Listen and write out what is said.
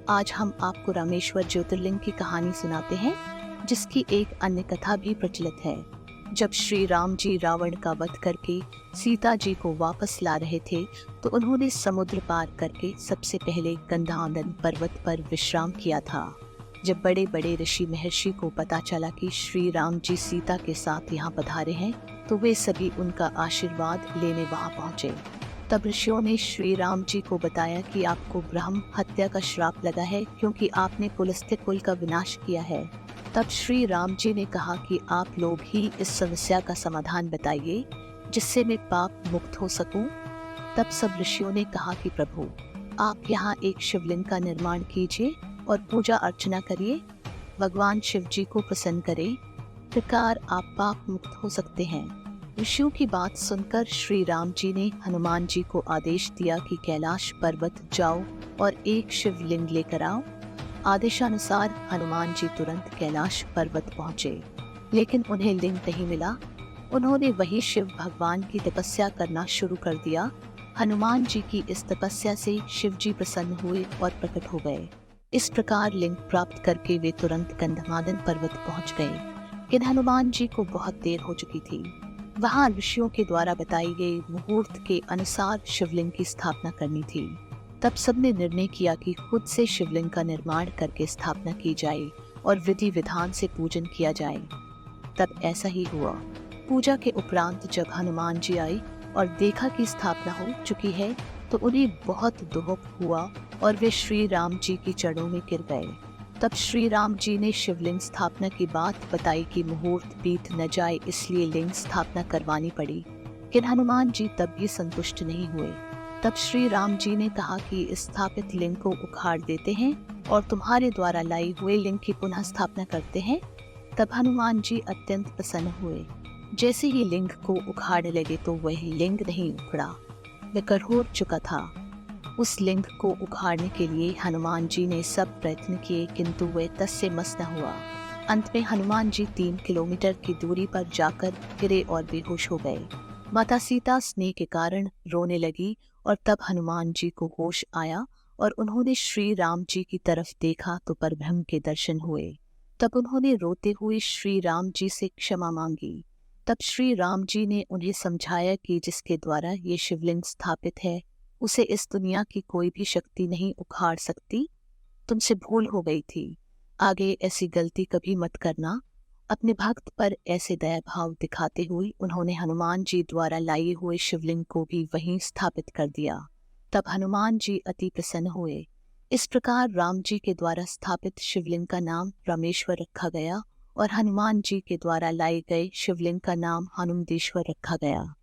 आज हम आपको रामेश्वर ज्योतिर्लिंग की कहानी सुनाते हैं, जिसकी एक अन्य कथा भी प्रचलित है। जब श्री राम जी रावण का वध करके सीता जी को वापस ला रहे थे, तो उन्होंने समुद्र पार करके सबसे पहले गंधमादन पर्वत पर विश्राम किया था। जब बड़े बड़े ऋषि महर्षि को पता चला कि श्री राम जी सीता के साथ यहाँ पधारे हैं, तो वे सभी उनका आशीर्वाद लेने वहाँ पहुँचे। तब ऋषियों ने श्री राम जी को बताया कि आपको ब्रह्म हत्या का श्राप लगा है, क्योंकि आपने पुलस्त्य कुल का विनाश किया है। तब श्री राम जी ने कहा कि आप लोग ही इस समस्या का समाधान बताइए, जिससे मैं पाप मुक्त हो सकूं। तब सब ऋषियों ने कहा कि प्रभु, आप यहाँ एक शिवलिंग का निर्माण कीजिए और पूजा अर्चना करिए, भगवान शिव जी को प्रसन्न करें, प्रकार आप पाप मुक्त हो सकते हैं। ऋषियों की बात सुनकर श्री राम जी ने हनुमान जी को आदेश दिया कि कैलाश पर्वत जाओ और एक शिवलिंग लेकर आओ। आदेशानुसार हनुमान जी तुरंत कैलाश पर्वत पहुँचे, लेकिन उन्हें लिंग नहीं मिला। उन्होंने वही शिव भगवान की तपस्या करना शुरू कर दिया। हनुमान जी की इस तपस्या से शिव जी प्रसन्न हुए और प्रकट हो गए। इस प्रकार लिंग प्राप्त करके वे तुरंत गंधमादन पर्वत पहुँच गए। लेकिन हनुमान जी को बहुत देर हो चुकी थी। वहाँ ऋषियों के द्वारा बताई गई मुहूर्त के अनुसार शिवलिंग की स्थापना करनी थी। तब सबने निर्णय किया कि खुद से शिवलिंग का निर्माण करके स्थापना की जाए और विधि विधान से पूजन किया जाए। तब ऐसा ही हुआ। पूजा के उपरांत जब हनुमान जी आए और देखा कि स्थापना हो चुकी है, तो उन्हें बहुत दुख हुआ और वे श्री राम जी की चरणों में गिर गए। तब श्री राम जी ने शिवलिंग स्थापना की बात बताई कि मुहूर्त बीत न जाए, इसलिए लिंग स्थापना करवानी पड़ी। लेकिन हनुमान जी तब भी संतुष्ट नहीं हुए। तब श्री राम जी ने कहा कि स्थापित लिंग को उखाड़ देते हैं और तुम्हारे द्वारा लाई हुए लिंग की पुनः स्थापना करते हैं। तब हनुमान जी अत्यंत प्रसन्न हुए। जैसे ही लिंग को उखाड़ने लगे, तो वह लिंग नहीं उखड़ा, वह कठोर चुका था। उस लिंग को उखाड़ने के लिए हनुमान जी ने सब प्रयत्न किए, किंतु वह तस से मस न हुआ। अंत में हनुमान जी 3 किलोमीटर की दूरी पर जाकर गिरे और बेहोश हो गए। माता सीता स्नेह के कारण रोने लगी और तब हनुमान जी को होश आया और उन्होंने श्री राम जी की तरफ देखा तो परब्रह्म के दर्शन हुए। तब उन्होंने रोते हुए श्री राम जी से क्षमा मांगी। तब श्री राम जी ने उन्हें समझाया कि जिसके द्वारा ये शिवलिंग स्थापित है, उसे इस दुनिया की कोई भी शक्ति नहीं उखाड़ सकती। तुमसे भूल हो गई थी, आगे ऐसी गलती कभी मत करना। अपने भक्त पर ऐसे दया भाव दिखाते हुए उन्होंने हनुमान जी द्वारा लाए हुए शिवलिंग को भी वहीं स्थापित कर दिया। तब हनुमान जी अति प्रसन्न हुए। इस प्रकार राम जी के द्वारा स्थापित शिवलिंग का नाम रामेश्वर रखा गया और हनुमान जी के द्वारा लाए गए शिवलिंग का नाम हनुमंतेश्वर रखा गया।